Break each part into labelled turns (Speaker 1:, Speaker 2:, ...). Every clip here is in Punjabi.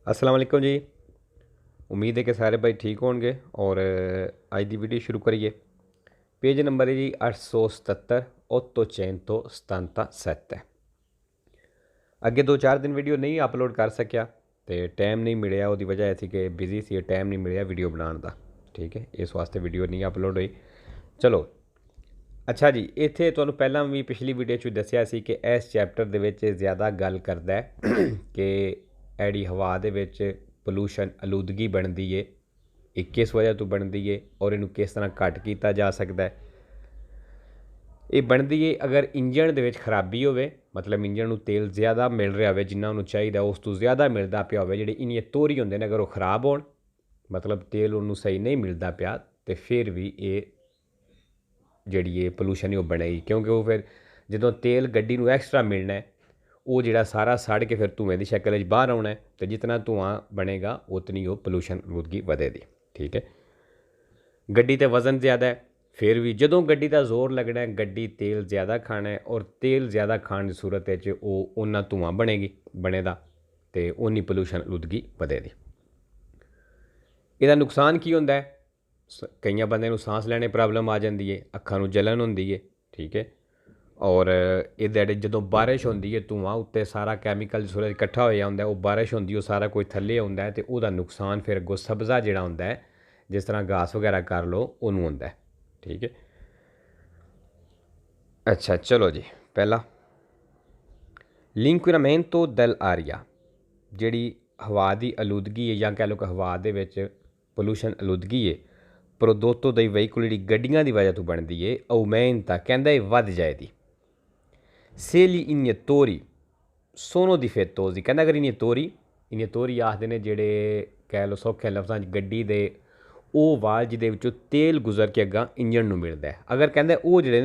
Speaker 1: अस्सलाम वालेकुम जी। उम्मीद है कि सारे भाई ठीक होंगे और अज की वीडियो शुरू करिए। पेज नंबर है जी 877 उत्तो चैन तो 77 है। अगे 2-4 दिन वीडियो नहीं अपलोड कर सकिया तो टाइम नहीं मिलिया, वो वजह ऐसी कि बिजी सी, टाइम नहीं मिलिया वीडियो बनाने का। ठीक है, इस वास्ते वीडियो नहीं अपलोड हुई। चलो अच्छा जी, इत्थे तुहानूं पहलां भी पिछली वीडियो च दस्सिया सी कि इस चैप्टर दे विच ज़्यादा गल करदा है कि ऐड़ी हवा दे विच पोलूशन आलूदगी बनदी है, किस वजह तो बनदी है और इनू किस तरह घट किया जा सकता है। ये बनदी है अगर इंजन दे विच खराबी होवे, मतलब इंजन नूं तेल ज़्यादा मिल रहा होवे, जिन्ना उन्होंने चाहिए उस तो ज़्यादा मिलता पिया होवे, जिहड़े इन्नियां तोरी होंदे ने अगर वो खराब होण, मतलब तेल उन्होंने सही नहीं मिलता पिया, तो फिर भी ये ਜਿਹੜੀ ਇਹ ਪੋਲੂਸ਼ਨ ਹੀ ਉਹ ਬਣੇਗੀ। ਕਿਉਂਕਿ ਉਹ ਫਿਰ ਜਦੋਂ ਤੇਲ ਗੱਡੀ ਨੂੰ ਐਕਸਟਰਾ ਮਿਲਣਾ ਹੈ, ਉਹ ਜਿਹੜਾ ਸਾਰਾ ਸੜ ਕੇ ਫਿਰ ਧੂਏ ਦੀ ਸ਼ਕਲ ਵਿੱਚ ਬਾਹਰ ਆਉਣਾ ਹੈ, ਅਤੇ ਜਿਤਨਾ ਧੂੰਆਂ ਬਣੇਗਾ ਉਤਨੀ ਉਹ ਪੋਲੂਸ਼ਨ ਆਲੂਦਗੀ ਵਧੇਗੀ। ਠੀਕ ਹੈ, ਗੱਡੀ 'ਤੇ ਵਜ਼ਨ ਜ਼ਿਆਦਾ ਹੈ, ਫਿਰ ਵੀ ਜਦੋਂ ਗੱਡੀ ਦਾ ਜ਼ੋਰ ਲੱਗਣਾ ਹੈ, ਗੱਡੀ ਤੇਲ ਜ਼ਿਆਦਾ ਖਾਣਾ ਹੈ, ਔਰ ਤੇਲ ਜ਼ਿਆਦਾ ਖਾਣ ਦੀ ਸੂਰਤ ਵਿੱਚ ਉਹ ਓਨਾ ਧੂੰਆਂ ਬਣੇਗਾ ਅਤੇ ਓਨੀ ਪੋਲੂਸ਼ਨ ਆਲੂਦਗੀ ਵਧੇਗੀ। ਇਹਦਾ ਨੁਕਸਾਨ ਕੀ ਹੁੰਦਾ ਹੈ? कई बंदे नूं सांस लैने प्रॉब्लम आ जाती है, अखां नूं जलन होंदी है। ठीक है, और ये जो बारिश होंदी है, धुआं उत्ते सारा कैमिकल सूरज इकट्ठा होया होंदा है, वो बारिश होंदी है, सारा कुछ थल्ले आउंदा है, तो उसदा नुकसान फिर अगों सब्ज़ा जिहड़ा होंदा है, जिस तरह घास वगैरह कर लो उन्होंने होंदा है। ठीक है, अच्छा चलो जी, पहला लिंक्विनामेंटो डेल आरिया, जिहड़ी हवा की आलूदगी है, या कह लो कि हवा दे विच पोलूशन आलूदगी है, प्रोदोतो दई वहीकुल जी गड्डियां की वजह तो बनती है। औमेंता कहता है वध जाएगी। सेली इनियतोरी सोनो डिफेटोसी कहता अगर इनियतोरी आखते हैं जेडे कह लो सौखे लफ्जां गड्डी दे ਉਹ ਵਾਲ ਜਿਹਦੇ ਵਿੱਚੋਂ तेल गुजर के अगर इंजन ਨੂੰ मिलता है, अगर कहता वो ਜਿਹੜੇ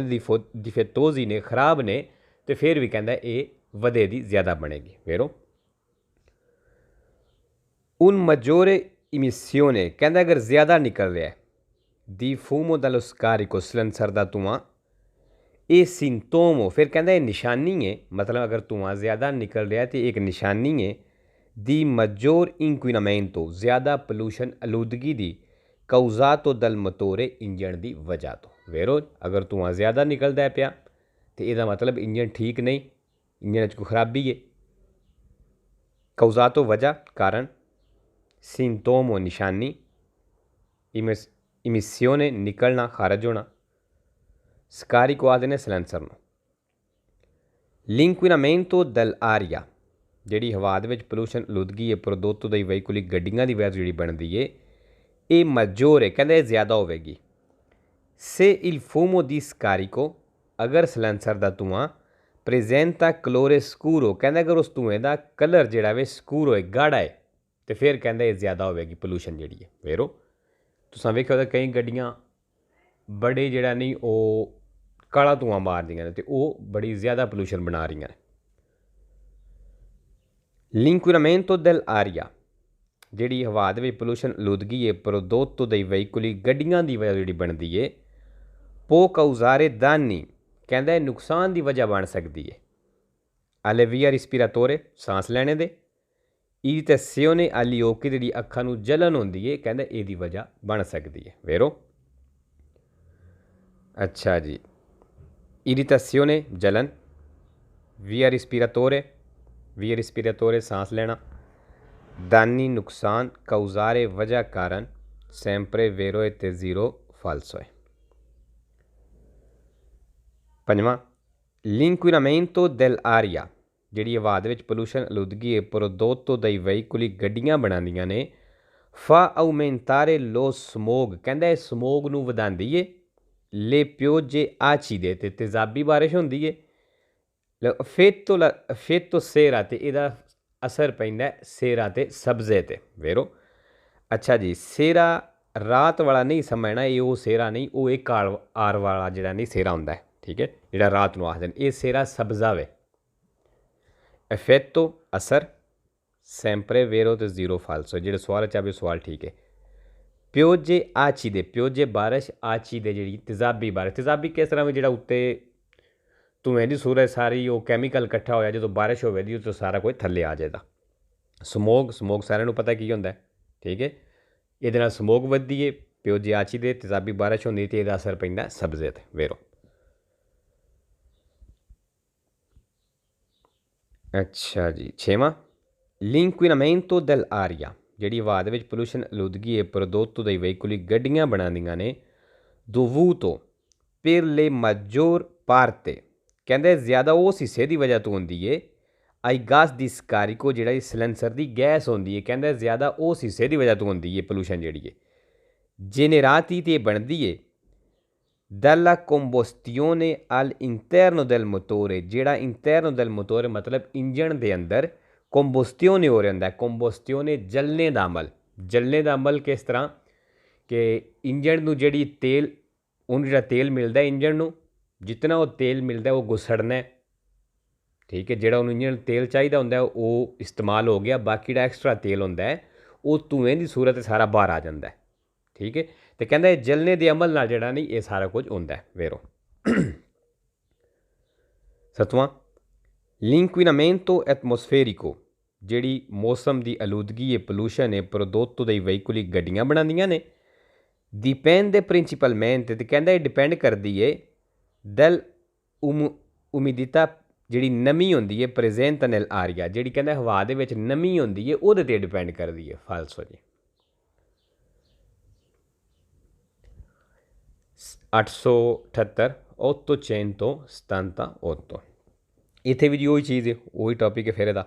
Speaker 1: डिफेटोसी ने खराब ने तो फिर भी कहता ये वधे दी ज़्यादा बनेगी। वेरो उन मजोरे इमिसियोने कहता अगर ज़्यादा निकल रहा है दी फूमो dallo scarico सिलेंसर का धुआं, ये सिंटोमो फिर कहता है निशानी है, मतलब अगर धुआं ज़्यादा निकल रहा है तो एक निशानी है दी मजोर इंक्विनामेंटो ज़्यादा पोलूशन आलूदगी दी कौजातो दल मतोरे इंजन की वजह तो। वेरो अगर धुआं ज़्यादा निकलता है पिया तो यदा मतलब इंजन ठीक नहीं, इंजन कोई खराबी है। कौजातो वजह कारण, सिंटोमो निशानी, इमिसियोने निकलना खारज होना, स्कारी को आदि ने सिलेंसर में। लिंक्विनामेंटो दल आरिया जिहड़ी हवा दे विच पोलूशन आलूदगी है प्रोदोतो दई वहीकुली गड्डियां की वजह जिहड़ी बनती है, ये मजोर है कहते ज़्यादा होगी। से इल फूमो दी स्कारिको अगर सिलेंसर का धुआं प्रेजेंटा कलोरे स्कूरो कहते अगर उस धुएं का कलर जोड़ा वे स्कूरो है गाढ़ा है तो फिर कहते ये ज़्यादा होगी पोलूशन जी है। वेरो तुसां वेखो कई गड्डियां बड़े जोड़ा नहीं वो काला धुआं मार दियां ने, तो वो बड़ी ज़्यादा पोलूशन बना रही हैं। लिंक्विनामेंटो डेल आरिया जिहड़ी हवा दे विच पोलूशन आलूदगी है प्रोदोतो दई वहीकुली गड्डियां की वजह जिहड़ी बनती है, पो काउजारे दानी कहता है नुकसान की वजह बन सकती है। अलेविया रिस्पिराटोरे सांस लैने दे, इरिटेशियोने agli occhi जिहड़ी अखां नूं जलन होंदी है कहता इहदी वजह बन सकती है। वेरो अच्छा जी, इरिटेशियोने जलन, विया रिस्पिराटोरे सांस लेना, दानी नुकसान, कौजारे वजह कारण, सैंपरे वेरो ते जीरो फाल्सो है। पंजवां लिंक्विनामेंटो डेल आरिया जिहड़ी हवा दे विच पोलूशन आलूदगी है प्रोदोतो दई वहीकुली गड्डियां बनांदियां ने, फा aumentare lo smog कहता है समोग नूं वधांदी है, ले piogge acide ते तेजाबी बारिश होंदी है, फेतो सेरा ते इहदा असर पैंदा है सेरा ते सब्जे ते। वेरो अच्छा जी, सेरा रात वाला नहीं समझना, ये वो सेरा नहीं, वो एक आर वाला जिहड़ा नहीं सेरा होंदा है। ठीक है, जिहड़ा रात नूं आखदे ने, ये सेरा सब्जा वे। एफेक्टो असर, सैंपरे वेरो तो जीरो फाल्सो, जिहड़े सवाल च भी सवाल ठीक है। प्योजे आचीदे, प्योजे बारिश, आचीदे जिहड़ी तेजाबी बारिश, तेजाबी किस तरह में जिहड़ा उत्ते धुएं की सूरज सारी वो कैमिकल इकट्ठा होया जो बारिश होगी तो सारा कुछ थल्ले आ जाएगा। ਸਮੋਗ ਸਾਰਿਆਂ ਨੂੰ ਪਤਾ ਕੀ ਹੁੰਦਾ, ਠੀਕ ਹੈ। ਇਹਦੇ ਨਾਲ ਸਮੋਗ ਵੱਧਦੀ ਹੈ, ਪਿਓ ਜਿਆਚੀ ਦੇ ਤੇਜ਼ਾਬੀ ਬਾਰਿਸ਼ ਹੁੰਦੀ ਤੇ ਇਹਦਾ ਅਸਰ ਪੈਂਦਾ ਸਬਜ਼ੇ 'ਤੇ। ਵੇਰੋ ਅੱਛਾ ਜੀ, 6ਵਾਂ l'inquinamento dell'aria, ਜਿਹੜੀ ਹਵਾ ਦੇ ਵਿੱਚ ਪੋਲੂਸ਼ਨ ਆਲੂਦਗੀ ਹੈ prodotto dai veicoli ਗੱਡੀਆਂ ਬਣਾਉਂਦੀਆਂ ਨੇ, dovuto per le maggior parte, ਕਹਿੰਦੇ ਜ਼ਿਆਦਾ ਉਸ ਹਿੱਸੇ ਦੀ ਵਜ੍ਹਾ ਤੋਂ ਹੁੰਦੀ ਹੈ, ਆਈ ਗੈਸ ਦੀ ਸਕਾਰੀਕੋ, ਜਿਹੜਾ ਸਿਲੰਸਰ ਦੀ ਗੈਸ ਹੁੰਦੀ ਹੈ, ਕਹਿੰਦੇ ਜ਼ਿਆਦਾ ਉਸ ਹਿੱਸੇ ਦੀ ਵਜ੍ਹਾ ਤੋਂ ਹੁੰਦੀ ਹੈ ਪੋਲੂਸ਼ਨ ਜਿਹੜੀ ਹੈ। ਜੇਨੇਰਾਤੀ ਤੇ ਬਣਦੀ ਹੈ dalla combustione all'interno del motore, ਜਿਹੜਾ ਇੰਟਰਨੋ del motore ਮਤਲਬ ਇੰਜਣ ਦੇ ਅੰਦਰ ਕੰਬਸਟਿਓਨੇ ਹੋ ਰਿਹਾ ਹੁੰਦਾ। ਕੰਬਸਟਿਓਨੇ ਜਲਨੇ ਦਾ ਅਮਲ, ਜਲਨੇ ਦਾ ਅਮਲ ਕਿਸ ਤਰ੍ਹਾਂ ਕਿ ਇੰਜਣ ਨੂੰ ਜਿਹੜੀ ਤੇਲ, ਉਹਨੂੰ ਜਿਹੜਾ ਤੇਲ ਮਿਲਦਾ ਇੰਜਣ ਨੂੰ, ਜਿਤਨਾ ਉਹ ਤੇਲ ਮਿਲਦਾ ਉਹ ਗੁਸੜਨਾ, ਠੀਕ ਹੈ। ਜਿਹੜਾ ਉਹਨੂੰ ਇੰਜਣ ਤੇਲ ਚਾਹੀਦਾ ਹੁੰਦਾ ਉਹ ਇਸਤੇਮਾਲ ਹੋ ਗਿਆ, ਬਾਕੀ ਜਿਹੜਾ ਐਕਸਟਰਾ ਤੇਲ ਹੁੰਦਾ ਹੈ ਉਹ ਧੂਏਂ ਦੀ ਸੂਰਤ ਸਾਰਾ ਬਾਹਰ ਆ ਜਾਂਦਾ, ਠੀਕ ਹੈ। ਤੇ ਕਹਿੰਦਾ ਜਲਨੇ ਦੇ ਅਮਲ ਨਾਲ ਜਿਹੜਾ ਨਹੀਂ ਇਹ ਸਾਰਾ ਕੁਝ ਹੁੰਦਾ। ਵੇਰੋ 7ਵਾਂ l'inquinamento atmosferico, ਜਿਹੜੀ ਮੌਸਮ ਦੀ ਆਲੂਦਗੀ ਹੈ ਪੋਲੂਸ਼ਨ ਹੈ prodotto dai veicoli, ਗੱਡੀਆਂ ਬਣਾਉਂਦੀਆਂ ਨੇ, dipende principalmente, ਤੇ ਕਹਿੰਦਾ ਇਹ ਡਿਪੈਂਡ ਕਰਦੀ ਹੈ del umidità, ਜਿਹੜੀ ਨਮੀ ਹੁੰਦੀ ਹੈ presente nell'aria, ਜਿਹੜੀ ਕਹਿੰਦਾ ਹਵਾ ਦੇ ਵਿੱਚ ਨਮੀ ਹੁੰਦੀ ਹੈ ਉਹਦੇ 'ਤੇ ਡਿਪੈਂਡ ਕਰਦੀ ਹੈ। ਫਾਲਸੋ ਜੀ। 878 878, ਇੱਥੇ ਵੀ ਜੀ ਉਹੀ ਚੀਜ਼ ਹੈ, ਉਹੀ ਟੌਪਿਕ ਹੈ ਫਿਰ ਇਹਦਾ।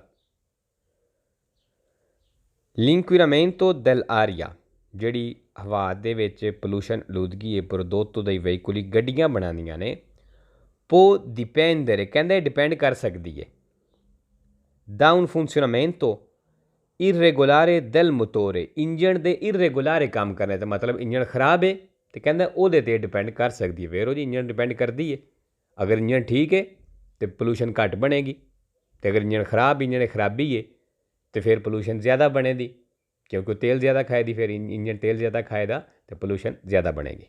Speaker 1: l'inquinamento dell'aria, ਜਿਹੜੀ ਹਵਾ ਦੇ ਵਿੱਚ ਪੋਲੂਸ਼ਨ ਆਲੂਦਗੀ ਹੈ prodotto dai veicoli, ਗੱਡੀਆਂ ਬਣਾਉਂਦੀਆਂ ਨੇ, può dipendere, ਕਹਿੰਦੇ ਡਿਪੈਂਡ ਕਰ ਸਕਦੀ ਹੈ da un funzionamento irregolare del motore, engine ਦੇ ਇਰੈਗੂਲਰ ਕੰਮ ਕਰਨੇ ਦਾ ਮਤਲਬ ਇੰਜਣ ਖਰਾਬ ਹੈ ਤੇ ਕਹਿੰਦਾ ਉਹਦੇ 'ਤੇ ਡਿਪੈਂਡ ਕਰ ਸਕਦੀ ਹੈ। ਵੇਰੋ ਜੀ, ਇੰਜਣ ਡਿਪੈਂਡ ਕਰਦੀ ਹੈ। ਅਗਰ ਇੰਜਣ ਠੀਕ ਹੈ ਤਾਂ ਪੋਲੂਸ਼ਨ ਘੱਟ ਬਣੇਗੀ, ਅਤੇ ਅਗਰ ਇੰਜਣ ਖਰਾਬ, ਇੰਜਣ ਦੀ ਖਰਾਬੀ ਹੈ ਤਾਂ ਫਿਰ ਪੋਲੂਸ਼ਨ ਜ਼ਿਆਦਾ ਬਣੇਗੀ, ਕਿਉਂਕਿ ਤੇਲ ਜ਼ਿਆਦਾ ਖਾਏਦੀ, ਫਿਰ ਇੰਜਣ ਤੇਲ ਜ਼ਿਆਦਾ ਖਾਏਗਾ ਤਾਂ ਪੋਲੂਸ਼ਨ ਜ਼ਿਆਦਾ ਬਣੇਗੀ।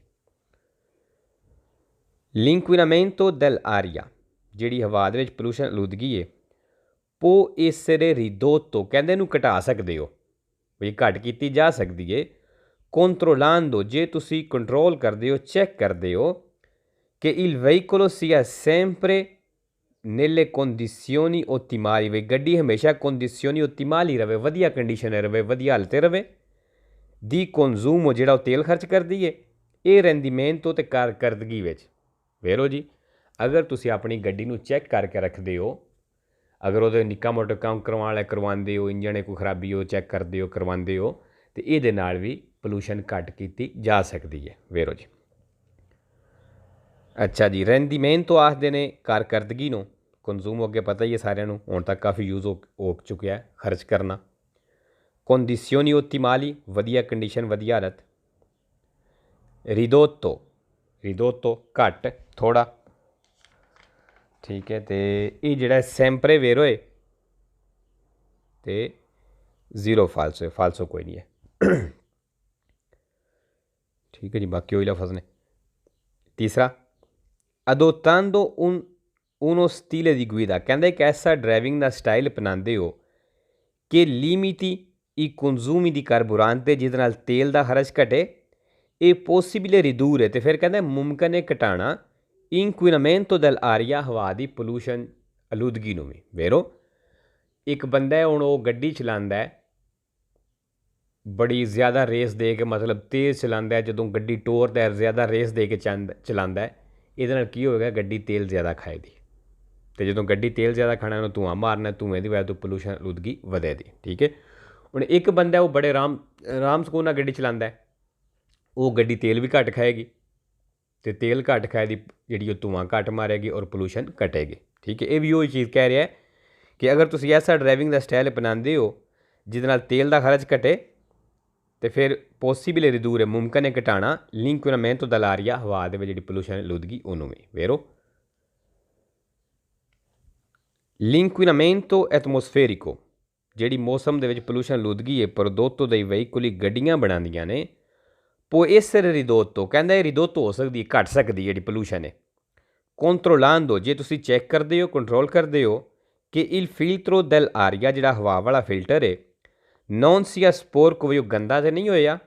Speaker 1: l'inquinamento dell'aria, ਜਿਹੜੀ ਹਵਾ ਦੇ ਵਿੱਚ ਪੋਲੂਸ਼ਨ ਆਲੂਦਗੀ ਹੈ può essere ridotto, ਕਹਿੰਦੇ ਇਹਨੂੰ ਘਟਾ ਸਕਦੇ ਹੋ, ਵੀ ਘੱਟ ਕੀਤੀ ਜਾ ਸਕਦੀ ਹੈ controllando, ਜੇ ਤੁਸੀਂ ਕੰਟਰੋਲ ਕਰਦੇ ਹੋ, ਚੈੱਕ ਕਰਦੇ ਹੋ ਕਿ il veicolo sia sempre nelle condizioni ottimali, ਵੀ ਗੱਡੀ ਹਮੇਸ਼ਾ ਕੰਡੀਸ਼ਨੀ ਓਤੀਮਾਲੀ ਰਵੇ, ਵਧੀਆ ਕੰਡੀਸ਼ਨ ਰਵੇ, ਵਧੀਆ ਹਾਲਤ ਰਵੇ, ਦੀ ਕੰਜ਼ੂਮ, ਜਿਹੜਾ ਉਹ ਤੇਲ ਖਰਚ ਕਰਦੀ ਹੈ, ਇਹ rendimento ਤੇ ਕਾਰਕਰਦਗੀ ਵਿੱਚ। ਵੇਰੋ ਜੀ, ਅਗਰ ਤੁਸੀਂ ਆਪਣੀ ਗੱਡੀ ਨੂੰ ਚੈੱਕ ਕਰਕੇ ਰੱਖਦੇ ਹੋ, ਅਗਰ ਉਹਦੇ ਨਿੱਕਾ ਮੋਟਾ ਕੰਮ ਕਰਵਾਉਣ ਵਾਲਾ ਕਰਵਾਉਂਦੇ ਹੋ, ਇੰਜਣ ਕੋਈ ਖਰਾਬੀ ਹੋ ਚੈੱਕ ਕਰਦੇ ਹੋ, ਕਰਵਾਉਂਦੇ ਹੋ, ਤੇ ਇਹਦੇ ਨਾਲ ਵੀ ਪੋਲੂਸ਼ਨ ਘੱਟ ਕੀਤੀ ਜਾ ਸਕਦੀ ਹੈ। ਵੇਰੋ ਜੀ। ਅੱਛਾ ਜੀ, rendimento ਆਖਦੇ ਨੇ ਕਾਰਕਰਦਗੀ ਨੂੰ, ਕੰਜ਼ੂਮ ਅੱਗੇ ਪਤਾ ਹੀ ਹੈ ਸਾਰਿਆਂ ਨੂੰ, ਹੁਣ ਤੱਕ ਕਾਫੀ ਯੂਜ਼ ਹੋ ਚੁੱਕਿਆ ਖਰਚ ਕਰਨਾ। condizioni ottimali, ਵਧੀਆ ਕੰਡੀਸ਼ਨ, ਵਧੀਆ ਹਾਲਤ। ridotto ਘੱਟ, ਥੋੜ੍ਹਾ, ਠੀਕ ਹੈ। ਅਤੇ ਇਹ ਜਿਹੜਾ sempre vero ਹੈ ਅਤੇ 0 ਫਾਲਸੋ ਹੈ, ਫਾਲਸੋ ਕੋਈ ਨਹੀਂ ਹੈ, ਠੀਕ ਹੈ ਜੀ। ਬਾਕੀ ਉਹੀ ਲਫ਼ਜ਼ ਨੇ। ਤੀਸਰਾ adottando uno stile di guida, ਕਹਿੰਦਾ ਇੱਕ ਐਸਾ ਡਰਾਈਵਿੰਗ ਦਾ ਸਟਾਈਲ ਅਪਣਾਉਂਦੇ ਹੋ ਕਿ limiti i consumi di carburante, ਜਿਹਦੇ ਨਾਲ ਤੇਲ ਦਾ ਖਰਚ ਘਟੇ, ਇਹ possibile ridurre, ਅਤੇ ਫਿਰ ਕਹਿੰਦਾ ਮੁਮਕਿਨ ਹੈ ਘਟਾਉਣਾ inquinamento dell'aria, ਹਵਾ ਦੀ ਪੋਲੂਸ਼ਨ ਆਲੂਦਗੀ ਨੂੰ ਵੀ। ਵੇਰੋ, ਇੱਕ ਬੰਦਾ ਹੁਣ ਉਹ ਗੱਡੀ ਚਲਾਉਂਦਾ ਹੈ, ਬੜੀ ਜ਼ਿਆਦਾ ਰੇਸ ਦੇ ਕੇ, ਮਤਲਬ ਤੇਜ਼ ਚਲਾਉਂਦਾ, ਜਦੋਂ ਗੱਡੀ ਟੋਰਦਾ ਜ਼ਿਆਦਾ ਰੇਸ ਦੇ ਕੇ ਚਲਾਉਂਦਾ, ਇਹਦੇ ਨਾਲ ਕੀ ਹੋਵੇਗਾ, ਗੱਡੀ ਤੇਲ ਜ਼ਿਆਦਾ ਖਾਏਗੀ, ਅਤੇ ਜਦੋਂ ਗੱਡੀ ਤੇਲ ਜ਼ਿਆਦਾ ਖਾਣਾ ਉਹਨੂੰ ਧੂੰਆਂ ਮਾਰਨਾ, ਧੂੰਏਂ ਦੀ ਵਜ੍ਹਾ ਤੋਂ ਪੋਲੂਸ਼ਨ ਆਲੂਦਗੀ ਵਧੇਗੀ, ਠੀਕ ਹੈ। ਹੁਣ ਇੱਕ ਬੰਦਾ ਉਹ ਬੜੇ ਆਰਾਮ ਸਕੂਨ ਨਾਲ ਗੱਡੀ ਚਲਾਉਂਦਾ, ਉਹ ਗੱਡੀ ਤੇਲ ਵੀ ਘੱਟ ਖਾਏਗੀ, ਅਤੇ ਤੇਲ ਘੱਟ ਖਾਏਗੀ ਜਿਹੜੀ ਉਹ ਧੂੰਆਂ ਘੱਟ ਮਾਰੇਗੀ ਔਰ ਪੋਲੂਸ਼ਨ ਘਟੇਗੀ, ਠੀਕ ਹੈ। ਇਹ ਵੀ ਉਹੀ ਚੀਜ਼ ਕਹਿ ਰਿਹਾ ਕਿ ਅਗਰ ਤੁਸੀਂ ਐਸਾ ਡਰਾਈਵਿੰਗ ਦਾ ਸਟਾਈਲ ਅਪਣਾਉਂਦੇ ਹੋ ਜਿਹਦੇ ਨਾਲ ਤੇਲ ਦਾ ਖਰਚ ਘਟੇ, ਅਤੇ ਫਿਰ possibile ridurre, ਮੁਮਕਿਨ ਹੈ ਘਟਾਉਣਾ l'inquinamento dell'aria, ਹਵਾ ਦੇ ਵਿੱਚ ਜਿਹੜੀ ਪੋਲੂਸ਼ਨ ਆਲੂਦਗੀ ਉਹਨੂੰ ਵੀ। ਵੇਰੋ l'inquinamento atmosferico, ਜਿਹੜੀ ਮੌਸਮ ਦੇ ਵਿੱਚ ਪੋਲੂਸ਼ਨ ਆਲੂਦਗੀ ਹੈ prodotto dai veicoli, ਗੱਡੀਆਂ ਬਣਾਉਂਦੀਆਂ ਨੇ, può essere ridotto, ਕਹਿੰਦਾ ਇਹ ridotto ਹੋ ਸਕਦੀ ਹੈ, ਘੱਟ ਸਕਦੀ ਜਿਹੜੀ ਪੋਲੂਸ਼ਨ ਹੈ controllando, ਜੇ ਤੁਸੀਂ ਚੈੱਕ ਕਰਦੇ ਹੋ, ਕੰਟਰੋਲ ਕਰਦੇ ਹੋ ਕਿ il filtro dell'aria, ਜਿਹੜਾ ਹਵਾ ਵਾਲਾ ਫਿਲਟਰ ਹੈ, non sia sporco ਵੀ ਉਹ ਗੰਦਾ ਤੇ ਨਹੀਂ ਹੋਇਆ,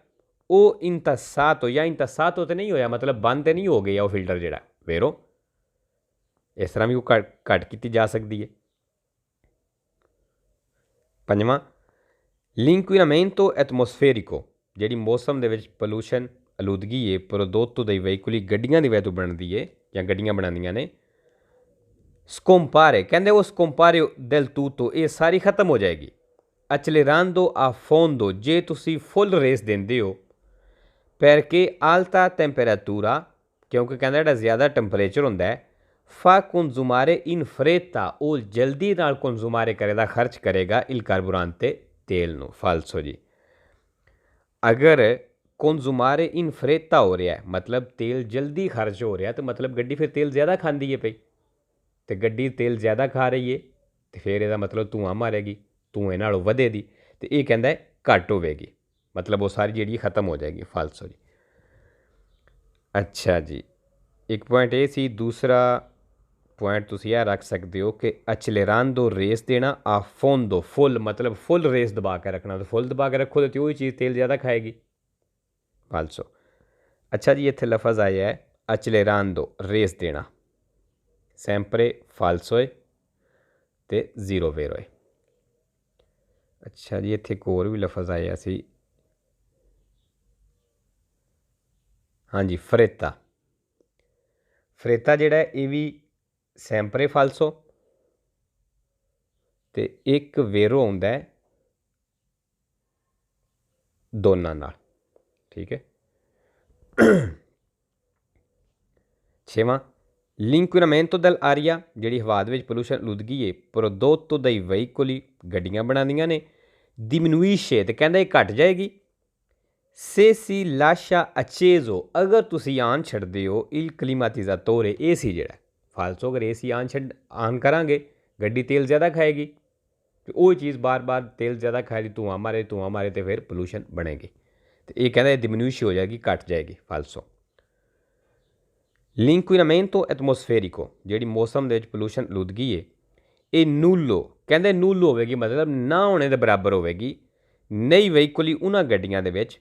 Speaker 1: ਉਹ ਇੰਤਸਾਤੋ ਜਾਂ ਇੰਤਸਾਤੋ ਤੇ ਨਹੀਂ ਹੋਇਆ, ਮਤਲਬ ਬੰਦ ਤੇ ਨਹੀਂ ਹੋ ਗਿਆ ਉਹ ਫਿਲਟਰ ਜਿਹੜਾ, ਵੇਰੋ ਇਸ ਤਰ੍ਹਾਂ ਵੀ ਉਹ ਘੱਟ ਕੀਤੀ ਜਾ ਸਕਦੀ ਹੈ। ਪੰਜਵਾਂ, l'inquinamento atmosferico, ਜਿਹੜੀ ਮੌਸਮ ਦੇ ਵਿੱਚ ਪੋਲੂਸ਼ਨ ਆਲੂਦਗੀ ਹੈ ਪ੍ਰੋਦੋਤੋ dei veicoli, ਗੱਡੀਆਂ ਦੀ ਵਜ੍ਹਾ ਤੋਂ ਬਣਦੀ ਹੈ ਜਾਂ ਗੱਡੀਆਂ ਬਣਾਉਂਦੀਆਂ ਨੇ। ਸਕੋਮਪਾਰੇ, ਕਹਿੰਦੇ ਉਹ ਸਕੋਮਪਾਰੇ del tutto, ਇਹ ਸਾਰੀ ਖਤਮ ਹੋ ਜਾਏਗੀ। accelerando a fondo, ਜੇ ਤੁਸੀਂ ਫੁੱਲ ਰੇਸ ਦਿੰਦੇ ਹੋ, perché alta temperatura, ਕਿਉਂਕਿ ਕਹਿੰਦਾ ਜਿਹੜਾ ਜ਼ਿਆਦਾ ਟੈਂਪਰੇਚਰ ਹੁੰਦਾ ਹੈ, fa consumare in fretta, ਉਹ ਜਲਦੀ ਨਾਲ ਕੰਜ਼ੂਮਾਰੇ ਕਰੇਗਾ, ਖਰਚ ਕਰੇਗਾ il carburante, ਤੇਲ ਨੂੰ। ਫਾਲਸੋ ਜੀ, ਅਗਰ ਕੰਜ਼ੂਮਾਰੇ ਇਨ ਫਰੇਤਾ ਹੋ ਰਿਹਾ ਮਤਲਬ ਤੇਲ ਜਲਦੀ ਖਰਚ ਹੋ ਰਿਹਾ, ਤਾਂ ਮਤਲਬ ਗੱਡੀ ਫਿਰ ਤੇਲ ਜ਼ਿਆਦਾ ਖਾਂਦੀ ਹੈ ਪਈ, ਅਤੇ ਗੱਡੀ ਤੇਲ ਜ਼ਿਆਦਾ ਖਾ ਰਹੀ ਹੈ, ਅਤੇ ਫਿਰ ਇਹਦਾ ਮਤਲਬ ਧੂੰਆਂ ਮਾਰੇਗੀ, ਧੂੰਏ ਨਾਲੋਂ ਵਧੇਗੀ, ਅਤੇ ਇਹ ਕਹਿੰਦਾ ਘੱਟ ਹੋਵੇਗੀ, ਮਤਲਬ ਉਹ ਸਾਰੀ ਜਿਹੜੀ ਖਤਮ ਹੋ ਜਾਏਗੀ। ਫਾਲਸੋ ਜੀ। ਅੱਛਾ ਜੀ, ਇੱਕ ਪੁਆਇੰਟ ਇਹ ਸੀ। ਦੂਸਰਾ ਪੁਆਇੰਟ ਤੁਸੀਂ ਇਹ ਰੱਖ ਸਕਦੇ ਹੋ ਕਿ accelerando, ਰੇਸ ਦੇਣਾ, ਆ fondo, ਫੁੱਲ, ਮਤਲਬ ਫੁੱਲ ਰੇਸ ਦਬਾ ਕੇ ਰੱਖਣਾ, ਤਾਂ ਫੁੱਲ ਦਬਾ ਕੇ ਰੱਖੋ ਤਾਂ ਉਹੀ ਚੀਜ਼ ਤੇਲ ਜ਼ਿਆਦਾ ਖਾਏਗੀ। ਫਾਲਸੋ। ਅੱਛਾ ਜੀ, ਇੱਥੇ ਲਫ਼ਜ਼ ਆਇਆ ਹੈ accelerando, ਰੇਸ ਦੇਣਾ, sempre falso ਹੈ ਅਤੇ ਜ਼ੀਰੋ ਵੇਰੋ ਹੈ। ਅੱਛਾ ਜੀ, ਇੱਥੇ ਇੱਕ ਹੋਰ ਵੀ ਲਫ਼ਜ਼ ਆਇਆ ਸੀ, ਹਾਂਜੀ, ਫਰੇਤਾ। ਫਰੇਤਾ ਜਿਹੜਾ ਇਹ ਵੀ ਸੈਂਪਰੇ ਫਾਲਸੋ, ਅਤੇ ਇੱਕ ਵੇਰੋ ਆਉਂਦਾ ਹੈ ਦੋਨਾਂ ਨਾਲ, ਠੀਕ ਹੈ। ਛੇਵਾਂ, l'inquinamento dell'aria, ਜਿਹੜੀ ਹਵਾ ਦੇ ਵਿੱਚ ਪੋਲੂਸ਼ਨ ਆਲੂਦਗੀ ਹੈ prodotto dai veicoli, ਗੱਡੀਆਂ ਬਣਾਉਂਦੀਆਂ ਨੇ, diminuisce, ਤੇ ਕਹਿੰਦਾ ਇਹ ਘੱਟ ਜਾਏਗੀ, se si lascia acceso, ਅਗਰ ਤੁਸੀਂ ਆਨ ਛੱਡਦੇ ਹੋ il climatizzatore, ਏ ਸੀ ਜਿਹੜਾ ਫਾਲਸੋ, ਅਗਰ ਏ ਸੀ ਆਨ ਕਰਾਂਗੇ ਗੱਡੀ ਤੇਲ ਜ਼ਿਆਦਾ ਖਾਏਗੀ, ਅਤੇ ਉਹ ਚੀਜ਼ ਬਾਰ ਤੇਲ ਜ਼ਿਆਦਾ ਖਾਏਗੀ, ਧੂੰਆਂ ਮਾਰੇ ਅਤੇ ਫਿਰ ਪੋਲੂਸ਼ਨ ਬਣੇਗੀ, ਅਤੇ ਇਹ ਕਹਿੰਦਾ ਡਿਮਿਨਿਊਸ਼ ਹੋ ਜਾਏਗੀ, ਘੱਟ ਜਾਏਗੀ। ਫਾਲਸੋ। l'inquinamento atmosferico, ਜਿਹੜੀ ਮੌਸਮ ਦੇ ਵਿੱਚ ਪੋਲੂਸ਼ਨ ਆਲੂਦਗੀ ਹੈ, ਇਹ ਨੂਲੋ, ਕਹਿੰਦੇ ਨੂਲ ਹੋਵੇਗੀ, ਮਤਲਬ ਨਾ ਹੋਣੇ ਦੇ ਬਰਾਬਰ ਹੋਵੇਗੀ, ਨਈ veicoli, ਉਹਨਾਂ ਗੱਡੀਆਂ ਦੇ ਵਿੱਚ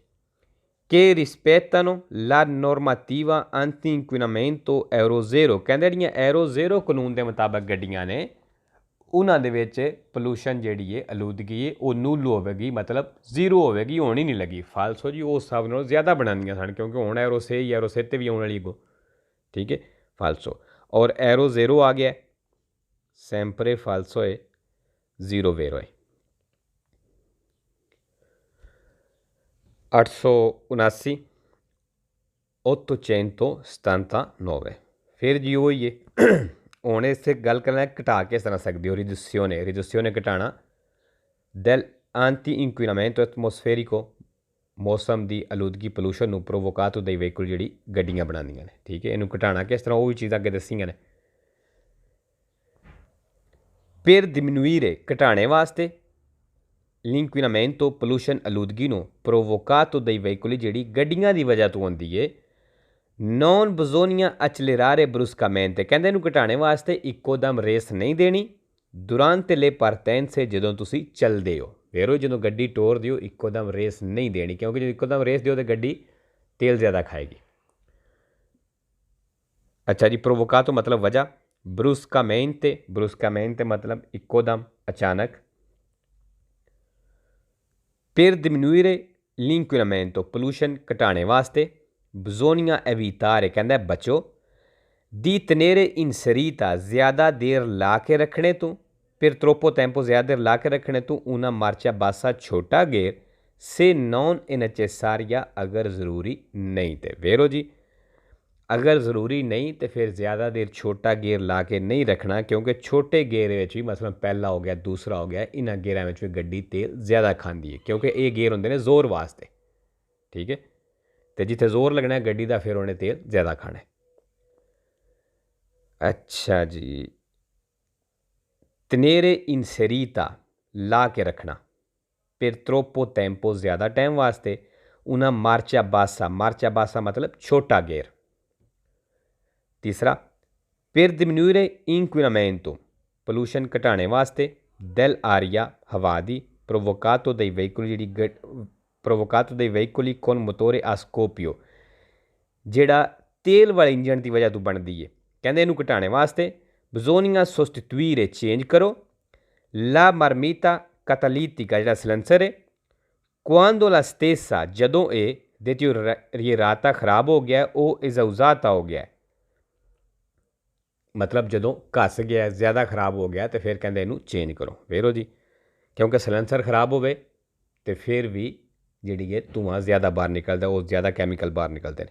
Speaker 1: che rispettano la normativa anti-inquinamento Euro 0, ਕਹਿੰਦੇ ਜਿਹੜੀਆਂ Euro 0 ਕਾਨੂੰਨ ਦੇ ਮੁਤਾਬਕ ਗੱਡੀਆਂ ਨੇ, ਉਹਨਾਂ ਦੇ ਵਿੱਚ ਪੋਲੂਸ਼ਨ ਜਿਹੜੀ ਹੈ ਆਲੂਦਗੀ ਹੈ ਉਹ ਨੂਲ ਹੋਵੇਗੀ, ਮਤਲਬ ਜ਼ੀਰੋ ਹੋਵੇਗੀ, ਹੋਣ ਹੀ ਨਹੀਂ ਲੱਗੀ। ਫਾਲਸੋ ਜੀ, ਉਹ ਸਭ ਨਾਲੋਂ ਜ਼ਿਆਦਾ ਬਣਾਉਂਦੀਆਂ ਸਨ, ਕਿਉਂਕਿ ਹੁਣ Euro 6 Euro 7 ਤੇ ਵੀ ਆਉਣ ਵਾਲੀ ਅੱਗੋਂ, ਠੀਕ ਹੈ। ਫਾਲਸੋ। ਔਰ Euro 0 ਆ ਗਿਆ, ਸੈਂਪਰੇ ਫਾਲਸੋ ਹੈ, ਜ਼ੀਰੋ ਵੇਰੋ ਹੈ। 879, 879, ਫਿਰ ਜੀ ਉਹ ਹੀ ਹੈ। ਹੁਣ ਇੱਥੇ ਗੱਲ ਕਰਨਾ ਘਟਾ ਕਿਸ ਤਰ੍ਹਾਂ ਸਕਦੇ ਹੋ, ਰਿਡਿਊਸਿone ਘਟਾਉਣਾ, del anti-inquinamento atmosferico, ਮੌਸਮ ਦੀ ਆਲੂਦਗੀ ਪੋਲੂਸ਼ਨ ਨੂੰ provocato dai veicoli, ਜਿਹੜੀ ਗੱਡੀਆਂ ਬਣਾਉਂਦੀਆਂ ਨੇ, ਠੀਕ ਹੈ। ਇਹਨੂੰ ਘਟਾਉਣਾ ਕਿਸ ਤਰ੍ਹਾਂ, ਉਹ ਵੀ ਚੀਜ਼ਾਂ ਅੱਗੇ ਦੱਸੀਆਂ ਨੇ। per diminuire, ਘਟਾਉਣੇ ਵਾਸਤੇ, l'inquinamento, ਪੋਲੂਸ਼ਨ ਆਲੂਦਗੀ ਨੂੰ provocato dai veicoli, ਜਿਹੜੀ ਗੱਡੀਆਂ ਦੀ ਵਜ੍ਹਾ ਤੋਂ ਹੁੰਦੀ ਹੈ, non bisogna accelerare bruscamente, ਕਹਿੰਦੇ ਇਹਨੂੰ ਘਟਾਉਣੇ ਵਾਸਤੇ ਇੱਕੋ ਦਮ ਰੇਸ ਨਹੀਂ ਦੇਣੀ, durante le partenze, ਜਦੋਂ ਤੁਸੀਂ ਚੱਲਦੇ ਹੋ, ਵੇਰੋ ਜਦੋਂ ਗੱਡੀ ਟੋਰ ਦਿਓ ਇੱਕੋ ਦਮ ਰੇਸ ਨਹੀਂ ਦੇਣੀ, ਕਿਉਂਕਿ ਜਦੋਂ ਇੱਕੋ ਦਮ ਰੇਸ ਦਿਓ ਤਾਂ ਗੱਡੀ ਤੇਲ ਜ਼ਿਆਦਾ ਖਾਏਗੀ। ਅੱਛਾ ਜੀ, provocato ਮਤਲਬ ਵਜ੍ਹਾ, bruscamente ਮਤਲਬ ਇੱਕੋ ਦਮ, ਅਚਾਨਕ। per diminuire l'inquinamento, ਪੋਲੂਸ਼ਨ ਘਟਾਉਣੇ ਵਾਸਤੇ, bisogna evitare, ਕਹਿੰਦਾ ਬਚੋ, di tenere inserita, ਜ਼ਿਆਦਾ ਦੇਰ ਲਾ ਕੇ ਰੱਖਣੇ ਤੋਂ, per troppo tempo, ਜ਼ਿਆਦਾ ਦੇਰ ਲਾ ਕੇ ਰੱਖਣੇ ਤੋਂ, una marcia bassa, ਛੋਟਾ ਗੇਅਰ, se non è necessaria, ਅਗਰ ਜ਼ਰੂਰੀ ਨਹੀਂ ਤੇ। ਵੇਰੋ ਜੀ, ਅਗਰ ਜ਼ਰੂਰੀ ਨਹੀਂ ਤਾਂ ਫਿਰ ਜ਼ਿਆਦਾ ਦੇਰ ਛੋਟਾ ਗੇਅਰ ਲਾ ਕੇ ਨਹੀਂ ਰੱਖਣਾ, ਕਿਉਂਕਿ ਛੋਟੇ ਗੇਅਰ ਵਿੱਚ ਵੀ, ਮਤਲਬ ਪਹਿਲਾ ਹੋ ਗਿਆ, ਦੂਸਰਾ ਹੋ ਗਿਆ, ਇਹਨਾਂ ਗੇਅਰਾਂ ਵਿੱਚ ਵੀ ਗੱਡੀ ਤੇਲ ਜ਼ਿਆਦਾ ਖਾਂਦੀ ਹੈ, ਕਿਉਂਕਿ ਇਹ ਗੇਅਰ ਹੁੰਦੇ ਨੇ ਜ਼ੋਰ ਵਾਸਤੇ, ਠੀਕ ਹੈ। ਅਤੇ ਜਿੱਥੇ ਜ਼ੋਰ ਲੱਗਣਾ ਗੱਡੀ ਦਾ, ਫਿਰ ਉਹਨੇ ਤੇਲ ਜ਼ਿਆਦਾ ਖਾਣਾ। ਅੱਛਾ ਜੀ, tenere inserita, ਲਾ ਕੇ ਰੱਖਣਾ, per troppo tempo, ਜ਼ਿਆਦਾ ਟਾਈਮ ਵਾਸਤੇ, una marcia bassa ਮਤਲਬ ਛੋਟਾ ਗੇਅਰ। ਤੀਸਰਾ, per diminuire inquinamento, ਪੋਲੂਸ਼ਨ ਘਟਾਉਣੇ ਵਾਸਤੇ, del aria, ਹਵਾ ਦੀ, provocato dai veicoli provocato dai veicoli con motore a scoppio ਜਿਹੜਾ ਤੇਲ ਵਾਲੇ ਇੰਜਣ ਦੀ ਵਜ੍ਹਾ ਤੋਂ ਬਣਦੀ ਹੈ। ਕਹਿੰਦੇ ਇਹਨੂੰ ਘਟਾਉਣ ਵਾਸਤੇ bisogna sostituire ਚੇਂਜ ਕਰੋ la marmita catalítica ਜਿਹੜਾ ਸਿਲੰਸਰ ਹੈ quando la stessa ਜਦੋਂ ਇਹ deteriorata ਖਰਾਬ ਹੋ ਗਿਆ ਉਹ esausata ਹੋ ਗਿਆ ਮਤਲਬ ਜਦੋਂ ਘਸ ਗਿਆ ਜ਼ਿਆਦਾ ਖਰਾਬ ਹੋ ਗਿਆ ਤੇ ਫਿਰ ਕਹਿੰਦੇ ਇਹਨੂੰ ਚੇਂਜ ਕਰੋ ਵੇਰੋ ਜੀ ਕਿਉਂਕਿ ਸਿਲੰਸਰ ਖਰਾਬ ਹੋਵੇ ਤੇ ਫਿਰ ਵੀ ਜਿਹੜੀ ਹੈ ਧੂੰਆਂ ਜ਼ਿਆਦਾ ਬਾਹਰ ਨਿਕਲਦਾ ਉਹ ਜ਼ਿਆਦਾ ਕੈਮੀਕਲ ਬਾਹਰ ਨਿਕਲਦੇ ਨੇ।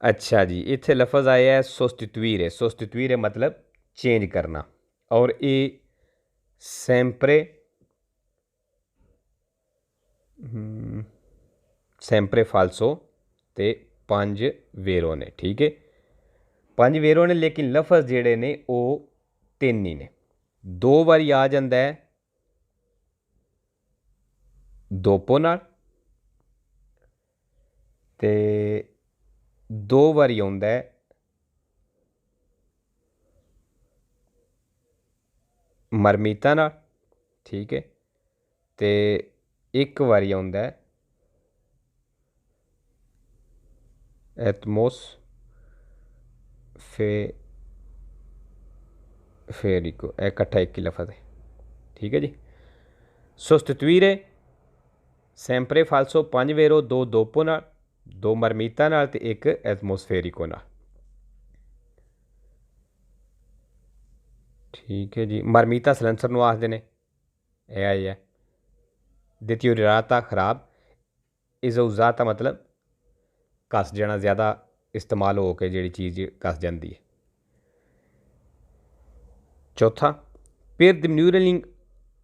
Speaker 1: ਅੱਛਾ ਜੀ ਇੱਥੇ ਲਫ਼ਜ਼ ਆਇਆ ਹੈ ਸੋਸਟੀਟੂਇਰੇ मतलब चेंज करना और ये sempre falso ਤੇ 5 वेरो ने ठीक है 5 वेरो ने लेकिन लफज ਜਿਹੜੇ ਨੇ ਉਹ 3 ਹੀ ਨੇ 2 ਵਾਰੀ ਆ ਜਾਂਦਾ ਹੈ ਦੋਪੋ ਨਾਲ ਤੇ 2 ਵਾਰੀ ਆਉਂਦਾ ਹੈ ਮਰਮੀਤਾ ਨਾਲ ਠੀਕ ਹੈ ਤੇ 1 ਵਾਰੀ ਆਉਂਦਾ ਹੈ एटमोसफेरिको इकट्ठा एक ही लफज है ठीक है जी। सोस्टिट्यूire sempre falso 5 वेरो 2 दोपो नाल 2 मरमीता नाल ते 1 एटमोसफेरिको नाल ठीक है जी। मरमीता सलेंसर नूं आखदे ने ਇਹ ਆਈ ਹੈ deteriorata खराब esausata मतलब ਘਸ ਜਾਣਾ ਜ਼ਿਆਦਾ ਇਸਤੇਮਾਲ ਹੋ ਕੇ ਜਿਹੜੀ ਚੀਜ਼ ਘਸ ਜਾਂਦੀ ਹੈ। ਚੌਥਾ per diminuire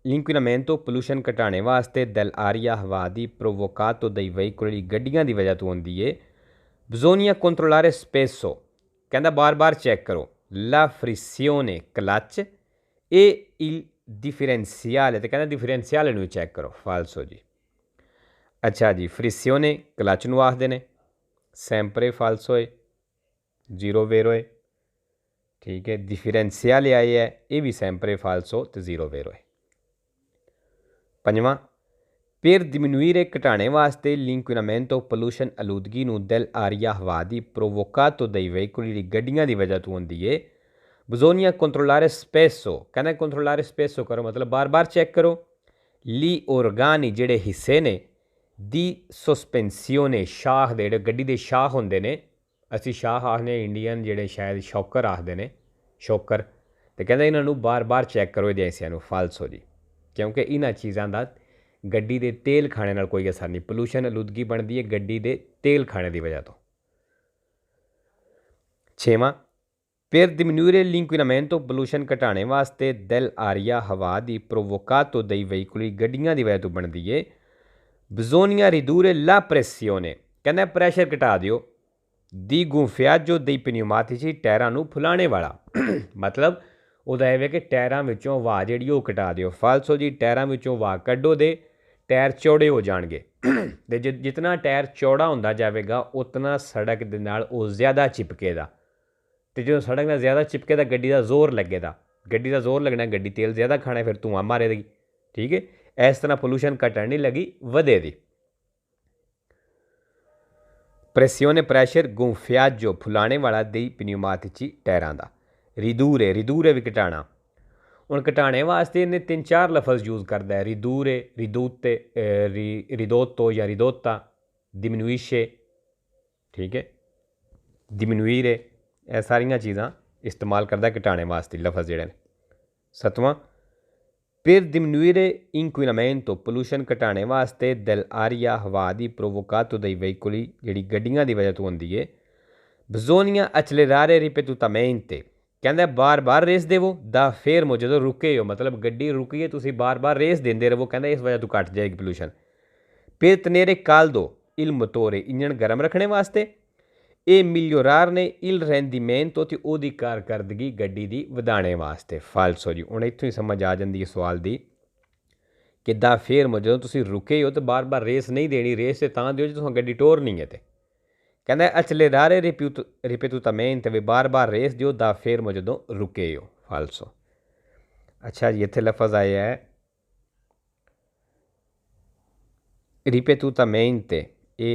Speaker 1: l'inquinamento pollution ਘਟਾਉਣ ਵਾਸਤੇ dell'aria ਹਵਾ ਦੀ provocato dai veicoli ਗੱਡੀਆਂ ਦੀ ਵਜ੍ਹਾ ਤੋਂ ਹੁੰਦੀ ਹੈ bisogna controllare spesso ਕਹਿੰਦਾ ਬਾਰ-ਬਾਰ ਚੈੱਕ ਕਰੋ la frizione clutch e il differenziale ਤੇ ਕਹਿੰਦਾ differenziale ਨੂੰ ਚੈੱਕ ਕਰੋ falso ਜੀ। ਅੱਛਾ ਜੀ frizione clutch ਨੂੰ ਆਖਦੇ ਨੇ sempre falso है 0 वेरो है ठीक है। डिफरेंशियल आई है ये भी sempre falso तो 0 वेरो है। पंजवां per diminuire घटाने वास्ते l'inquinamento pollution आलूदगी नूं dell'aria हवा दी provocato dai veicoli ਜਿਹੜੀ ਗੱਡੀਆਂ ਦੀ ਵਜ੍ਹਾ ਤੋਂ ਹੁੰਦੀ ਹੈ bisogna controllare spesso ਕਹਿੰਦਾ controllare spesso ਕਰੋ ਮਤਲਬ ਬਾਰ-ਬਾਰ ਚੈੱਕ ਕਰੋ gli organi ਜਿਹੜੇ ਹਿੱਸੇ ਨੇ ਦੀ ਸਸਪੈਂਸੀਓਨੇ ਸ਼ਾਖ ਦੇ ਜਿਹੜੇ ਗੱਡੀ ਦੇ ਸ਼ਾਖ ਹੁੰਦੇ ਨੇ ਅਸੀਂ ਸ਼ਾਖ ਆਖਦੇ ਇੰਡੀਅਨ ਜਿਹੜੇ ਸ਼ਾਇਦ ਸ਼ੌਕਰ ਆਖਦੇ ਨੇ ਸ਼ੌਕਰ ਤੇ ਕਹਿੰਦਾ ਇਹਨਾਂ ਨੂੰ ਬਾਰ-ਬਾਰ ਚੈੱਕ ਕਰੋ ਇਹਦੇ ਹਿੱਸਿਆਂ ਨੂੰ ਫਾਲਸੋ ਜੀ ਕਿਉਂਕਿ ਇਹਨਾਂ ਚੀਜ਼ਾਂ ਦਾ ਗੱਡੀ ਦੇ ਤੇਲ ਖਾਣੇ ਨਾਲ ਕੋਈ ਅਸਰ ਨਹੀਂ ਪੋਲੂਸ਼ਨ ਆਲੂਦਗੀ ਬਣਦੀ ਹੈ ਗੱਡੀ ਦੇ ਤੇਲ ਖਾਣੇ ਦੀ ਵਜ੍ਹਾ ਤੋਂ। ਛੇਵਾਂ per diminuire l'inquinamento pollution ਘਟਾਉਣ ਵਾਸਤੇ dell'aria ਹਵਾ ਦੀ provocato dai veicoli ਗੱਡੀਆਂ ਦੀ ਵਜ੍ਹਾ ਤੋਂ ਬਣਦੀ ਹੈ bisogna ridurre la pressione ਕਹਿੰਦਾ ਪ੍ਰੈਸ਼ਰ ਘਟਾ ਦਿਓ di gonfiaggio dei pneumatici ਟਾਇਰਾਂ ਨੂੰ ਫੁਲਾਣੇ ਵਾਲਾ ਮਤਲਬ ਉਹਦਾ ਇਹ ਵੇ ਕਿ ਟਾਇਰਾਂ ਵਿੱਚੋਂ ਹਵਾ ਜਿਹੜੀ ਉਹ ਘਟਾ ਦਿਓ ਫਾਲਸੋ ਜੀ ਟਾਇਰਾਂ ਵਿੱਚੋਂ ਹਵਾ ਕੱਢੋ ਦੇ ਟਾਇਰ ਚੌੜੇ ਹੋ ਜਾਣਗੇ ਅਤੇ ਜਿਤਨਾ ਟਾਇਰ ਚੌੜਾ ਹੁੰਦਾ ਜਾਵੇਗਾ ਉਤਨਾ ਸੜਕ ਦੇ ਨਾਲ ਉਹ ਜ਼ਿਆਦਾ ਚਿਪਕੇਗਾ ਅਤੇ ਜਦੋਂ ਸੜਕ ਨਾਲ ਜ਼ਿਆਦਾ ਚਿਪਕੇਗਾ ਗੱਡੀ ਦਾ ਜ਼ੋਰ ਲੱਗੇਗਾ ਗੱਡੀ ਦਾ ਜ਼ੋਰ ਲੱਗਣਾ ਗੱਡੀ ਤੇਲ ਜ਼ਿਆਦਾ ਖਾਣਾ ਫਿਰ ਧੂੰਆਂ ਮਾਰੇਗੀ ਠੀਕ ਹੈ ਇਸ ਤਰ੍ਹਾਂ ਪੋਲੂਸ਼ਨ ਘਟਣ ਨਹੀਂ ਲੱਗੀ ਵਧੇਗੀ। ਪ੍ਰੈਸਿਓਨੇ ਪ੍ਰੈਸ਼ਰ ਗੋਂਫਿਆਜੋ ਫੁਲਾਣੇ ਵਾਲਾ ਦੀ ਪਨਿਊਮਾਟਿਚੀ ਟਾਇਰਾਂ ਦਾ ਰਿਦੂਰੇ ਵੀ ਘਟਾਉਣਾ ਹੁਣ ਘਟਾਉਣੇ ਵਾਸਤੇ ਇਹਨੇ 3-4 ਲਫ਼ਜ਼ ਯੂਜ਼ ਕਰਦਾ ਹੈ ਰਿਦੂਰੇ ਰਿਦੂਤੇ ਰਿਦੋਤੋ ਜਾਂ ਰਿਦੋਤਾ ਡਿਮਿਨੂਇਸ਼ੇ ਠੀਕ ਹੈ ਡਿਮਿਨੂਇਰੇ ਇਹ ਸਾਰੀਆਂ ਚੀਜ਼ਾਂ ਇਸਤੇਮਾਲ ਕਰਦਾ ਘਟਾਉਣੇ ਵਾਸਤੇ ਲਫ਼ਜ਼ ਜਿਹੜੇ ਨੇ। ਸੱਤਵਾਂ per diminuire inquinamento pollution ਘਟਾਉਣ ਵਾਸਤੇ dell'aria ਹਵਾ ਦੀ provocato dai veicoli ਜਿਹੜੀ ਗੱਡੀਆਂ ਦੀ ਵਜ੍ਹਾ ਤੋਂ ਹੁੰਦੀ ਹੈ bisogna accelerare ripetutamente ਕਹਿੰਦਾ ਬਾਰ-ਬਾਰ ਰੇਸ ਦੇਵੋ ਦਾ ਫੇਰਮੋ ਜਦੋਂ ਰੁਕੇ ਹੋ ਮਤਲਬ ਗੱਡੀ ਰੁਕੀ ਹੈ ਤੁਸੀਂ ਬਾਰ-ਬਾਰ ਰੇਸ ਦਿੰਦੇ ਰਹੋ ਕਹਿੰਦਾ ਇਸ ਵਜ੍ਹਾ ਤੋਂ ਘੱਟ ਜਾਏਗੀ pollution. per tenere caldo il motore engine ਗਰਮ ਰੱਖਣੇ ਵਾਸਤੇ ਇਹ ਮਿਲੀਓਰਾਰ ਨੇ il rendimento ਤੇ ਉਹਦੀ ਕਾਰਕਰਦਗੀ ਗੱਡੀ ਦੀ ਵਧਾਉਣੇ ਵਾਸਤੇ ਫਾਲਸੋ ਜੀ। ਹੁਣ ਇੱਥੋਂ ਹੀ ਸਮਝ ਆ ਜਾਂਦੀ ਹੈ ਸਵਾਲ ਦੀ ਕਿੱਦਾਂ ਫੇਰ ਜਦੋਂ ਤੁਸੀਂ ਰੁਕੇ ਹੋ ਤਾਂ ਬਾਰ-ਬਾਰ ਰੇਸ ਨਹੀਂ ਦੇਣੀ ਰੇਸ ਤੇ ਤਾਂ ਦਿਓ ਜੇ ਤੁਸੀਂ ਗੱਡੀ ਟੋਰਨੀ ਹੈ ਤੇ ਕਹਿੰਦਾ accelerare ripetutamente ਵੀ ਬਾਰ-ਬਾਰ ਰੇਸ ਦਿਓ ਦਾ ਫੇਰ ਜਦੋਂ ਰੁਕੇ ਹੋ ਫਾਲਸੋ। ਅੱਛਾ ਜੀ ਇੱਥੇ ਲਫ਼ਜ਼ ਆਇਆ ਹੈ ripetutamente e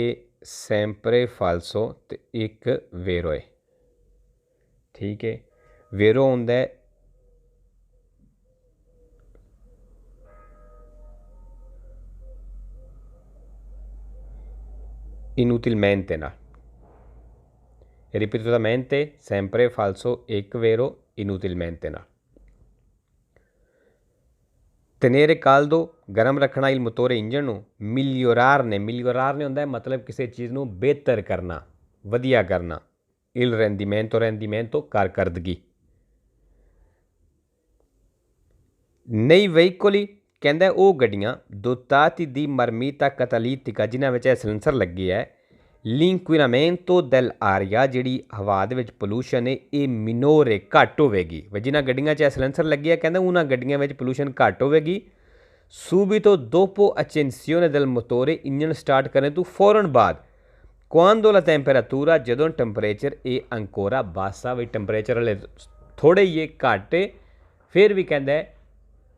Speaker 1: sempre falso ਤੇ ਇੱਕ vero ਹੈ। ਠੀਕ ਹੈ, vero ਹੁੰਦਾ ਹੈ inutilmente ਨਾਲ, ripetutamente sempre falso ਇੱਕ vero inutilmente ਨਾਲ। tenere caldo ਗਰਮ ਰੱਖਣਾ il motore ਇੰਜਣ ਨੂੰ, migliorarne ਹੁੰਦਾ ਹੈ ਮਤਲਬ ਕਿਸੇ ਚੀਜ਼ ਨੂੰ ਬਿਹਤਰ ਕਰਨਾ, ਵਧੀਆ ਕਰਨਾ, il rendimento ਕਾਰਕਰਦਗੀ। nei veicoli ਕਹਿੰਦਾ ਉਹ ਗੱਡੀਆਂ dotati di marmita catalitica ਜਿਨ੍ਹਾਂ ਵਿੱਚ ਇਹ ਸਲੈਂਸਰ ਲੱਗੇ ਹੈ, l'inquinamento dell'aria ਜਿਹੜੀ ਹਵਾ ਦੇ ਵਿੱਚ ਪੋਲੂਸ਼ਨ ਹੈ ਇਹ minore ਘੱਟ ਹੋਵੇਗੀ। ਜਿਨ੍ਹਾਂ ਗੱਡੀਆਂ 'ਚ ਇਹ ਸਲੈਂਸਰ ਲੱਗੇ ਹੈ ਕਹਿੰਦਾ ਉਹਨਾਂ ਗੱਡੀਆਂ ਵਿੱਚ ਪੋਲੂਸ਼ਨ ਘੱਟ ਹੋਵੇਗੀ। subito dopo accensione del motore engine start ਕਰਨ ਤੋਂ ਫੌਰਨ ਬਾਅਦ, quando la temperatura ਜਦੋਂ ਟੈਂਪਰੇਚਰ ਇਹ ancora bassa ਵੀ ਟੈਂਪਰੇਚਰ ਹਲੇ ਥੋੜ੍ਹੇ ਹੀ ਘੱਟ, ਫਿਰ ਵੀ ਕਹਿੰਦਾ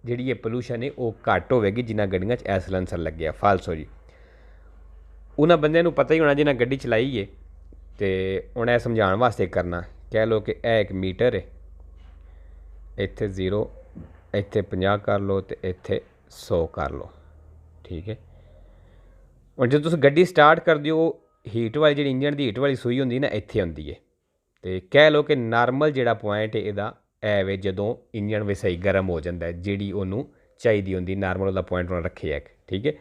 Speaker 1: ਜਿਹੜੀ ਇਹ ਪੋਲੂਸ਼ਨ ਹੈ ਉਹ ਘੱਟ ਹੋਵੇਗੀ ਜਿਨ੍ਹਾਂ ਗੱਡੀਆਂ 'ਚ ਇਹ ਸਲੈਂਸਰ ਲੱਗਿਆ। ਫਾਲਸੋ ਜੀ, ਉਹਨਾਂ ਬੰਦਿਆਂ ਨੂੰ ਪਤਾ ਹੀ ਹੋਣਾ ਜਿਨ੍ਹਾਂ ਗੱਡੀ ਚਲਾਈ ਹੈ, ਅਤੇ ਹੁਣ ਇਹ ਸਮਝਾਉਣ ਵਾਸਤੇ ਕਰਨਾ, ਕਹਿ ਲਓ ਕਿ ਇਹ ਇੱਕ ਮੀਟਰ ਹੈ, ਇੱਥੇ 0, ਇੱਥੇ 50 ਕਰ ਲਓ ਅਤੇ ਇੱਥੇ 100 ਕਰ ਲਓ। ਠੀਕ ਹੈ, ਹੁਣ ਜਦੋਂ ਤੁਸੀਂ ਗੱਡੀ ਸਟਾਰਟ ਕਰਦੇ ਹੋ ਹੀਟ ਵਾਲੀ ਜਿਹੜੀ ਇੰਜਣ ਦੀ ਹੀਟ ਵਾਲੀ ਸੂਈ ਹੁੰਦੀ ਨਾ ਇੱਥੇ ਹੁੰਦੀ ਹੈ, ਅਤੇ ਕਹਿ ਲਓ ਕਿ ਨਾਰਮਲ ਜਿਹੜਾ ਪੁਆਇੰਟ ਹੈ ਇਹਦਾ ਇਹ ਵੇ ਜਦੋਂ ਇੰਜਣ ਵੀ ਸਹੀ ਗਰਮ ਹੋ ਜਾਂਦਾ ਜਿਹੜੀ ਉਹਨੂੰ ਚਾਹੀਦੀ ਹੁੰਦੀ, ਨਾਰਮਲ ਉਹਦਾ ਪੁਆਇੰਟ ਉਹਨਾਂ ਰੱਖਿਆ ਇੱਕ। ਠੀਕ ਹੈ,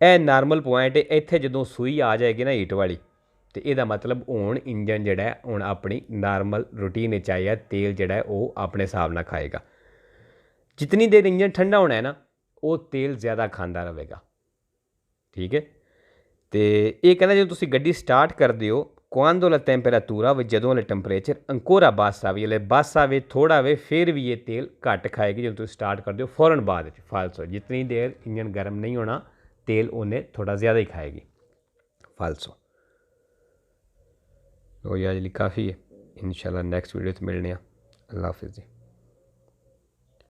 Speaker 1: ਇਹ ਨਾਰਮਲ ਪੁਆਇੰਟ ਹੈ, ਇੱਥੇ ਜਦੋਂ ਸੂਈ ਆ ਜਾਏਗੀ ਨਾ ਹੀਟ ਵਾਲੀ, ਅਤੇ ਇਹਦਾ ਮਤਲਬ ਹੁਣ ਇੰਜਣ ਜਿਹੜਾ ਹੁਣ ਆਪਣੀ ਨਾਰਮਲ ਰੂਟੀਨ ਵਿੱਚ ਆਇਆ, ਤੇਲ ਜਿਹੜਾ ਉਹ ਆਪਣੇ ਹਿਸਾਬ ਨਾਲ ਖਾਏਗਾ। ਜਿਤਨੀ ਦੇਰ ਇੰਜਣ ਠੰਡਾ ਹੋਣਾ ਹੈ ਨਾ ਉਹ ਤੇਲ ਜ਼ਿਆਦਾ ਖਾਂਦਾ ਰਹੇਗਾ। ਠੀਕ ਹੈ, ਅਤੇ ਇਹ ਕਹਿੰਦਾ ਜਦੋਂ ਤੁਸੀਂ ਗੱਡੀ ਸਟਾਰਟ ਕਰਦੇ ਹੋ quando la temperatura ਵੀ ਜਦੋਂ ਵਾਲੇ ਟੈਂਪਰੇਚਰ ancora bassa ਵੀ ਹਲੇ bassa ਵੇ ਥੋੜ੍ਹਾ ਵੇ ਫਿਰ ਵੀ ਇਹ ਤੇਲ ਘੱਟ ਖਾਏਗੀ ਜਦੋਂ ਤੁਸੀਂ ਸਟਾਰਟ ਕਰਦੇ ਹੋ ਫੌਰਨ ਬਾਅਦ ਵਿੱਚ। ਫਾਲਸੋ, ਜਿਤਨੀ ਦੇਰ ਇੰਜਨ ਗਰਮ ਨਹੀਂ ਹੋਣਾ ਤੇਲ ਉਹਨੇ ਥੋੜ੍ਹਾ ਜ਼ਿਆਦਾ ਹੀ ਖਾਏਗੀ। ਫਾਲਸੋ। ਲੋ ਜੀ ਅੱਜ ਲਈ ਕਾਫੀ ਹੈ, ਇਨਸ਼ਾਅੱਲਾ ਨੈਕਸਟ ਵੀਡੀਓ 'ਚ ਮਿਲਣੇ ਆ। ਅੱਲਾ ਹਾਫਿਜ਼ ਜੀ।